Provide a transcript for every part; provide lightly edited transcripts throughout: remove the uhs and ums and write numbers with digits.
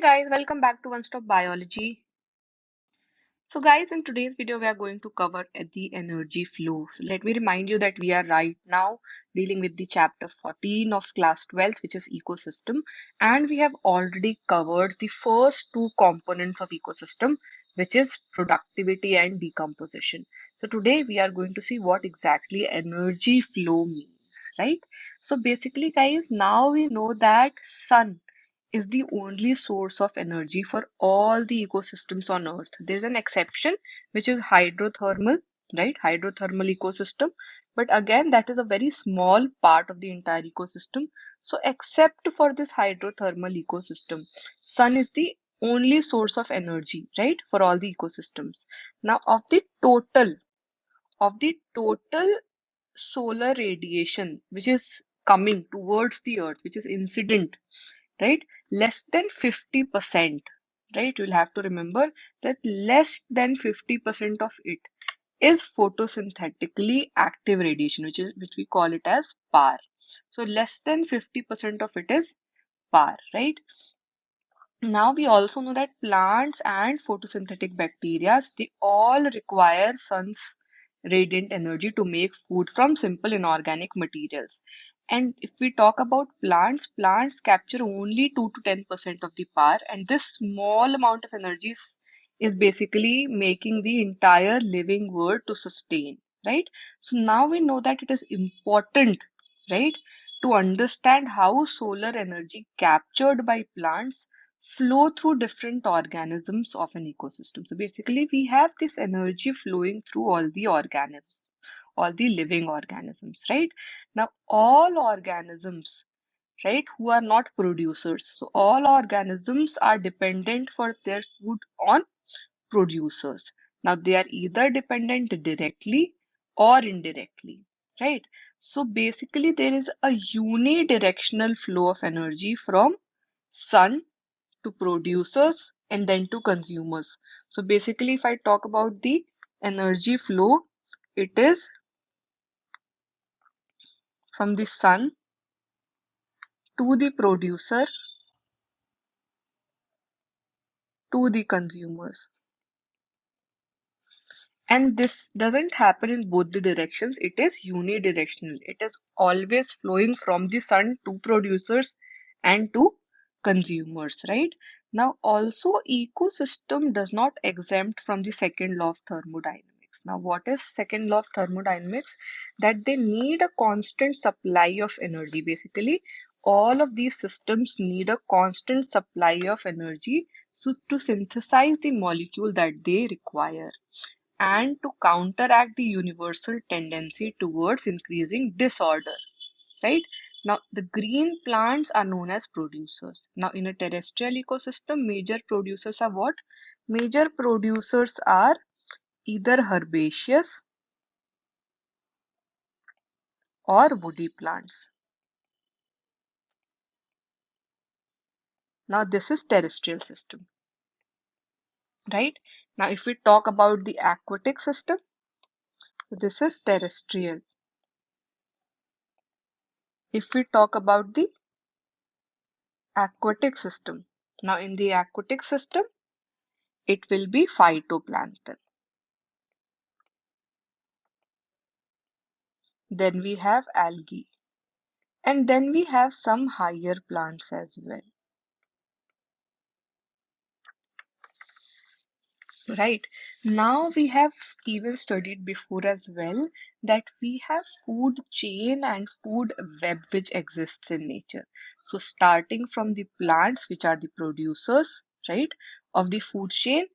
Guys, welcome back to One Stop Biology. So guys, in today's video we are going to cover the energy flow. So let me remind you that we are right now dealing with the chapter 14 of class 12, which is ecosystem, and we have already covered the first two components of ecosystem, which is productivity and decomposition. So today we are going to see what exactly energy flow means, right? So basically guys, now we know that sun is the only source of energy for all the ecosystems on Earth. There's an exception, which is hydrothermal, right? Hydrothermal ecosystem. But again, that is a very small part of the entire ecosystem. So, except for this hydrothermal ecosystem, sun is the only source of energy, right? For all the ecosystems. Now, of the total solar radiation which is coming towards the Earth, which is incident, right? Less than 50%, right? You'll have to remember that less than 50% of it is photosynthetically active radiation, which we call it as PAR. So less than 50% of it is PAR, right? Now we also know that plants and photosynthetic bacteria, they all require sun's radiant energy to make food from simple inorganic materials. And if we talk about plants, plants capture only 2 to 10% of the power, and this small amount of energy is basically making the entire living world to sustain, right? So now we know that it is important, right, to understand how solar energy captured by plants flow through different organisms of an ecosystem. So basically, we have this energy flowing through all the organisms, all the living organisms, right? Now, all organisms, right, who are not producers. So all organisms are dependent for their food on producers. Now, they are either dependent directly or indirectly, right? So basically, there is a unidirectional flow of energy from sun to producers and then to consumers. So basically, if I talk about the energy flow, it is from the sun to the producer to the consumers. And this doesn't happen in both the directions, it is unidirectional. It is always flowing from the sun to producers and to consumers, right? Now, also, ecosystem does not exempt from the second law of thermodynamics. Now, what is second law of thermodynamics? That they need a constant supply of energy. Basically, all of these systems need a constant supply of energy so to synthesize the molecule that they require and to counteract the universal tendency towards increasing disorder, right? Now, the green plants are known as producers. Now, in a terrestrial ecosystem, major producers are what? Major producers are either herbaceous or woody plants. Now, this is terrestrial system, right? Now, if we talk about the aquatic system, this is terrestrial. If we talk about the aquatic system, now in the aquatic system, it will be phytoplankton. Then we have algae. And then we have some higher plants as well. Right. Now we have even studied before as well that we have food chain and food web which exists in nature. So starting from the plants, which are the producers, right, of the food chain,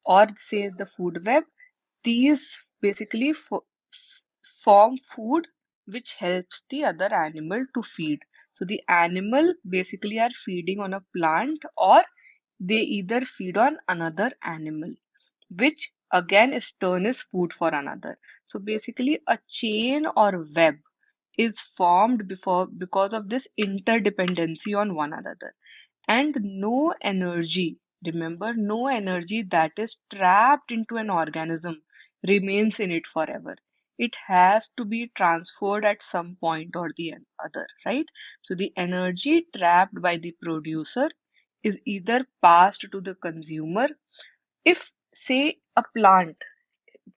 or say the food web, these basically form food which helps the other animal to feed. So the animal basically are feeding on a plant or they either feed on another animal, which again is turn is food for another. So basically a chain or web is formed before because of this interdependency on one another. And no energy, remember, no energy that is trapped into an organism remains in it forever. It has to be transferred at some point or the other, right? So the energy trapped by the producer is either passed to the consumer. If, say,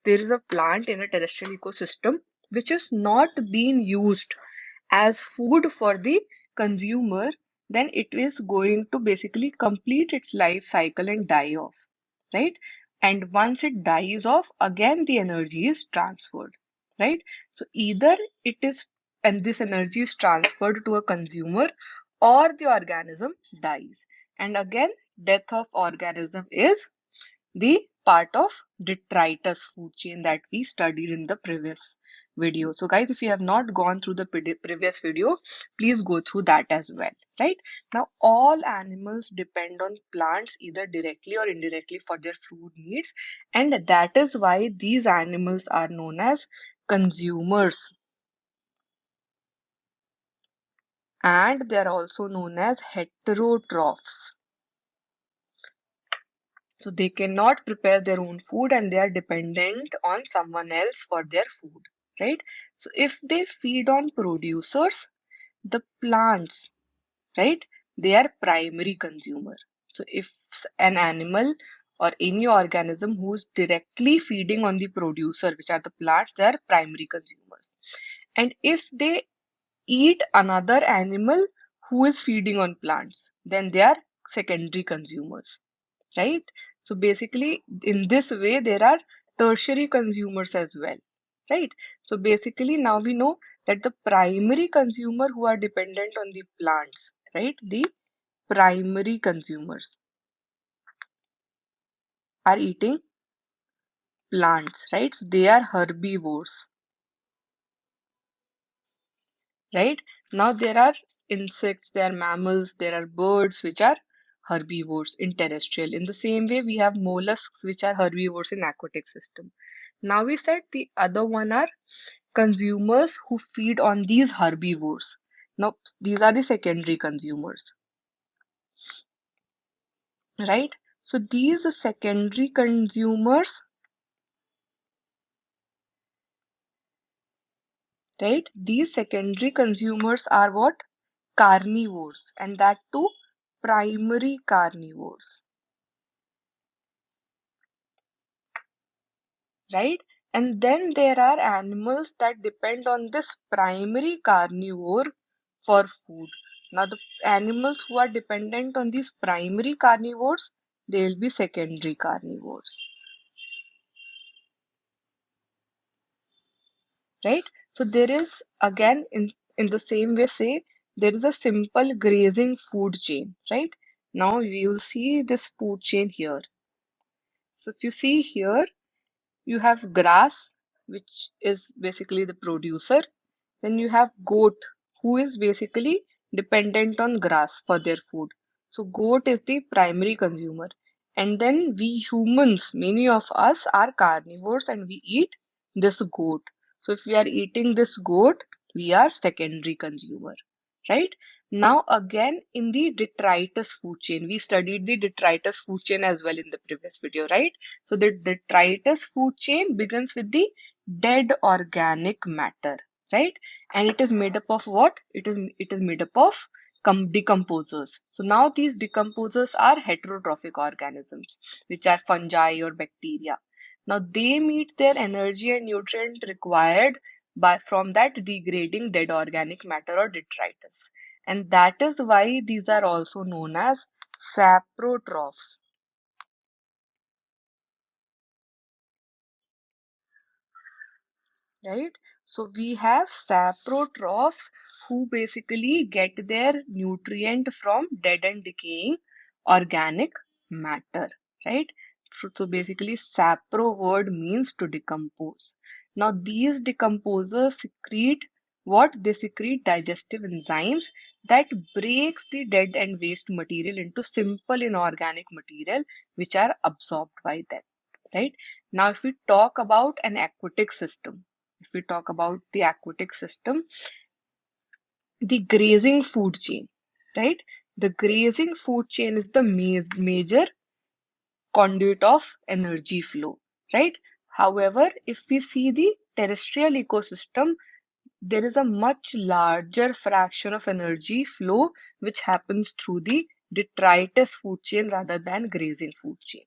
there is a plant in a terrestrial ecosystem which is not being used as food for the consumer, then it is going to basically complete its life cycle and die off, right? And once it dies off, again the energy is transferred, right? So either it is, and this energy is transferred to a consumer, or the organism dies. And again, death of organism is the part of detritus food chain that we studied in the previous video. So guys, if you have not gone through the previous video, please go through that as well, right? Now, all animals depend on plants either directly or indirectly for their food needs, and that is why these animals are known as consumers, and they are also known as heterotrophs. So they cannot prepare their own food and they are dependent on someone else for their food, right? So if they feed on producers, the plants, right, they are primary consumer. So if an animal or any organism who's directly feeding on the producer, which are the plants, they are primary consumers. And if they eat another animal who is feeding on plants, then they are secondary consumers, right? So basically, in this way, there are tertiary consumers as well, right? So basically, now we know that the primary consumer who are dependent on the plants, right? The primary consumers are eating plants, right? So they are herbivores, right? Now there are insects, there are mammals, there are birds which are herbivores in terrestrial. In the same way, we have mollusks which are herbivores in aquatic system. Now we said the other one are consumers who feed on these herbivores. Now these are the secondary consumers, right? So these secondary consumers, right? These secondary consumers are what? Carnivores, and that too primary carnivores, right? And then there are animals that depend on this primary carnivore for food. Now, the animals who are dependent on these primary carnivores, they will be secondary carnivores, right? So there is again in the same way, say there is a simple grazing food chain, right? Now we will see this food chain here. So if you see here, you have grass, which is basically the producer. Then you have goat, who is basically dependent on grass for their food. So goat is the primary consumer. And then we humans, many of us are carnivores and we eat this goat. So if we are eating this goat, we are secondary consumer, right? Now again in the detritus food chain, we studied the detritus food chain as well in the previous video, right? So the detritus food chain begins with the dead organic matter, right? And it is made up of what? It is made up of decomposers. So now these decomposers are heterotrophic organisms, which are fungi or bacteria. Now they meet their energy and nutrient required by from that degrading dead organic matter or detritus. And that is why these are also known as saprotrophs. Right? So we have saprotrophs who basically get their nutrient from dead and decaying organic matter, right? So basically, sapro word means to decompose. Now these decomposers secrete what? They secrete digestive enzymes that breaks the dead and waste material into simple inorganic material which are absorbed by them, right? Now if we talk about an aquatic system, if we talk about the aquatic system, the grazing food chain, right? The grazing food chain is the major conduit of energy flow, right? However, if we see the terrestrial ecosystem, there is a much larger fraction of energy flow which happens through the detritus food chain rather than grazing food chain,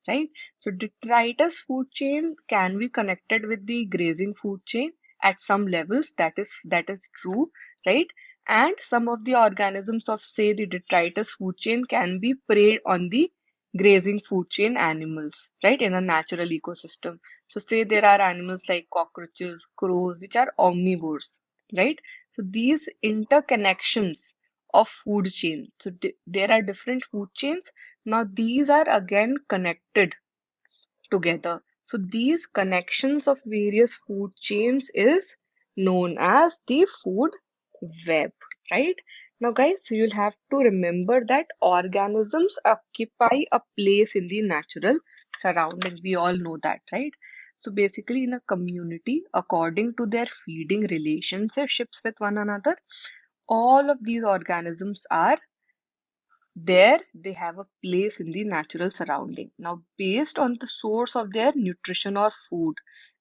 right? So detritus food chain can be connected with the grazing food chain at some levels. That is true, right? And some of the organisms of, say, the detritus food chain can be preyed on the grazing food chain animals, right, in a natural ecosystem. So say there are animals like cockroaches, crows, which are omnivores, right? So these interconnections of food chain. So there are different food chains. Now these are again connected together. So these connections of various food chains is known as the food web, right? Now, guys, so you'll have to remember that organisms occupy a place in the natural surrounding. We all know that, right? So basically, in a community, according to their feeding relationships with one another, all of these organisms are there. They have a place in the natural surrounding. Now, based on the source of their nutrition or food,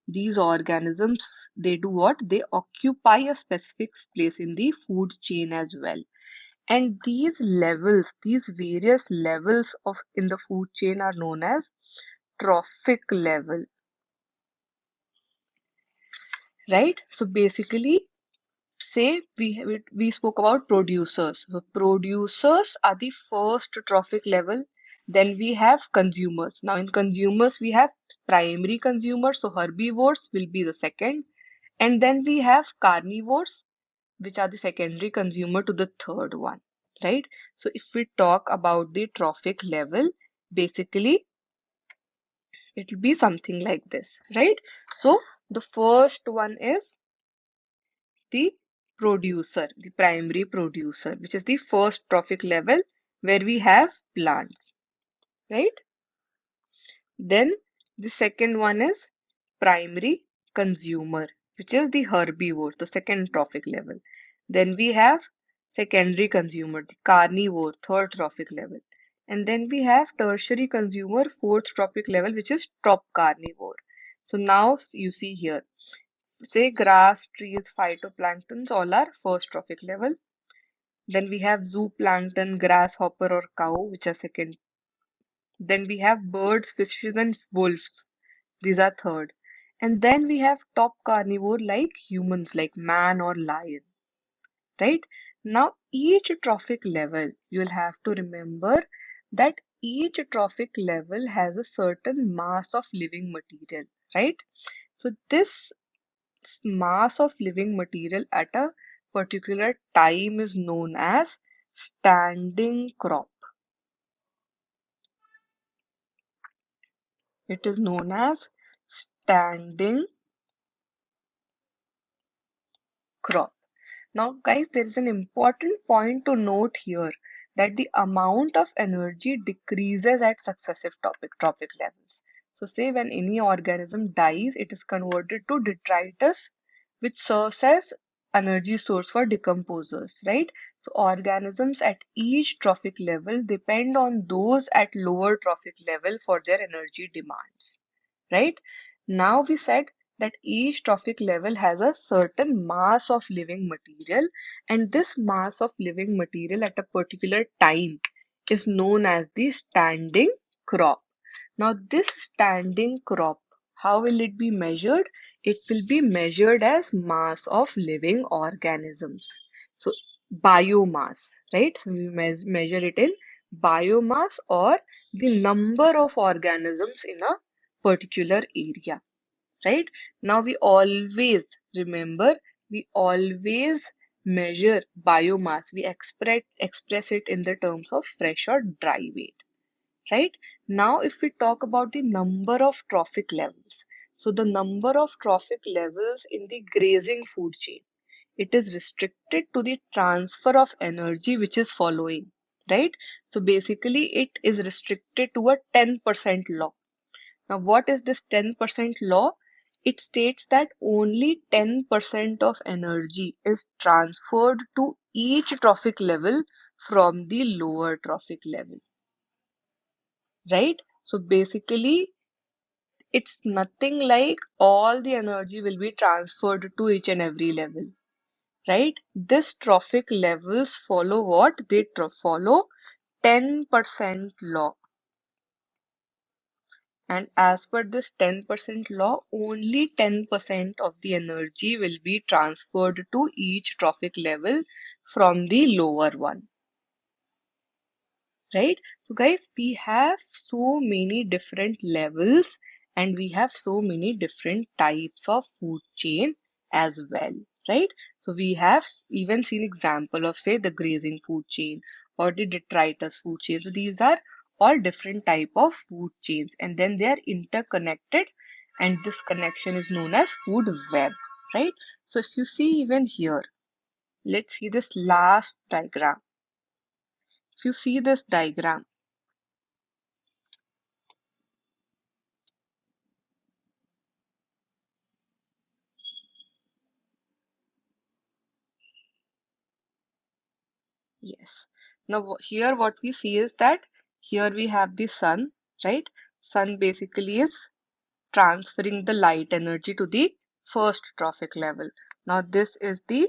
these organisms, they do what? They occupy a specific place in the food chain as well. And these levels, these various levels of in the food chain are known as trophic level, right? So basically, say we spoke about producers. So producers are the first trophic level. Then we have consumers. Now in consumers we have primary consumers, so herbivores will be the second, and then we have carnivores, which are the secondary consumer to the third one, right? So if we talk about the trophic level, basically it will be something like this, right? So the first one is the producer, the primary producer, which is the first trophic level where we have plants, right? Then the second one is primary consumer, which is the herbivore, the second trophic level. Then we have secondary consumer, the carnivore, third trophic level. And then we have tertiary consumer, fourth trophic level, which is top carnivore. So now you see here, say grass, trees, phytoplanktons, all are first trophic level. Then we have zooplankton, grasshopper or cow, which are second. Then we have birds, fishes, and wolves. These are third. And then we have top carnivore like humans, like man or lion, right? Now, each trophic level, you'll have to remember that each trophic level has a certain mass of living material, right? So this mass of living material at a particular time is known as standing crop. It is known as standing crop. Now, guys, there is an important point to note here that the amount of energy decreases at successive trophic levels. So, say when any organism dies, it is converted to detritus, which serves as energy source for decomposers, right? So, organisms at each trophic level depend on those at lower trophic level for their energy demands, right? Now we said that each trophic level has a certain mass of living material, and this mass of living material at a particular time is known as the standing crop. Now, this standing crop, how will it be measured? It will be measured as mass of living organisms. So, biomass, right? So, we measure it in biomass or the number of organisms in a particular area, right? Now we always remember, we always measure biomass. We express it in the terms of fresh or dry weight, right? Now, if we talk about the number of trophic levels, so the number of trophic levels in the grazing food chain, it is restricted to the transfer of energy which is following, right? So basically, it is restricted to a 10% law. Now, what is this 10% law? It states that only 10% of energy is transferred to each trophic level from the lower trophic level, right? So basically, it's nothing like all the energy will be transferred to each and every level, right? This trophic levels follow what? They follow 10% law. And as per this 10% law, only 10% of the energy will be transferred to each trophic level from the lower one. Right? So guys, we have so many different levels and we have so many different types of food chain as well, right? So we have even seen example of say the grazing food chain or the detritus food chain. So these are all different type of food chains and then they are interconnected and this connection is known as food web, right? So if you see even here, let's see this last diagram. If you see this diagram, yes. Now here what we see is that here we have the sun, right? Sun basically is transferring the light energy to the first trophic level. Now this is the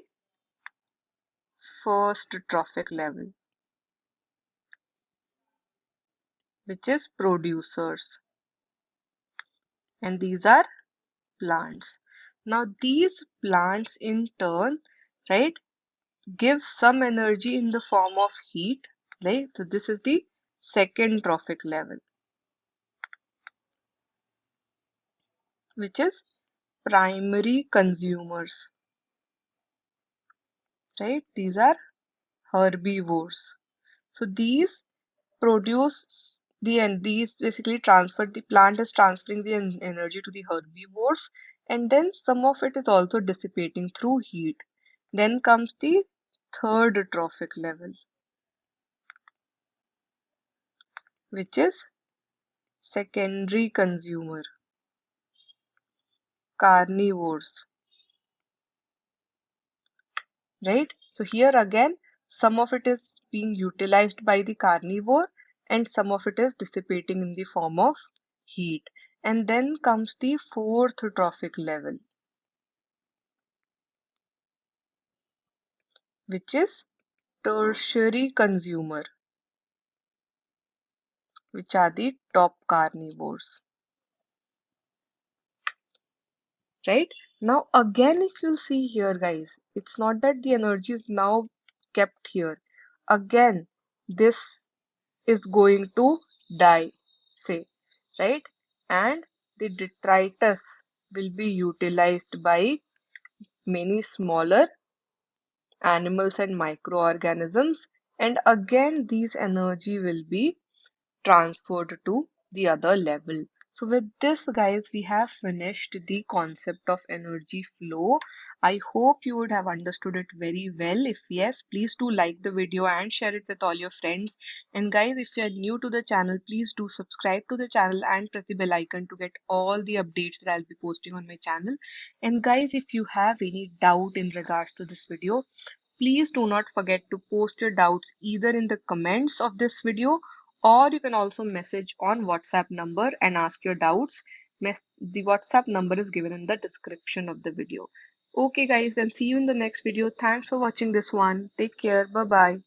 first trophic level, which is producers, and these are plants. Now these plants in turn, right, give some energy in the form of heat, right? So this is the second trophic level, which is primary consumers, right? These are herbivores. So these produce the and these basically transfer the plant is transferring the energy to the herbivores, and then some of it is also dissipating through heat. Then comes the third trophic level, which is secondary consumer, carnivores. Right? So here again, some of it is being utilized by the carnivore and some of it is dissipating in the form of heat. And then comes the fourth trophic level, which is tertiary consumer, which are the top carnivores. Right? Now again, if you'll see here, guys, it's not that the energy is now kept here. Again, this is going to die, say, right? And the detritus will be utilized by many smaller animals and microorganisms, and again these energy will be transferred to the other level. So with this guys, we have finished the concept of energy flow. I hope you would have understood it very well. If yes, please do like the video and share it with all your friends. And guys, if you are new to the channel, please do subscribe to the channel and press the bell icon to get all the updates that I'll be posting on my channel. And guys, if you have any doubt in regards to this video, please do not forget to post your doubts either in the comments of this video or you can also message on WhatsApp number and ask your doubts. The WhatsApp number is given in the description of the video. Okay guys, then see you in the next video. Thanks for watching this one. Take care. Bye bye.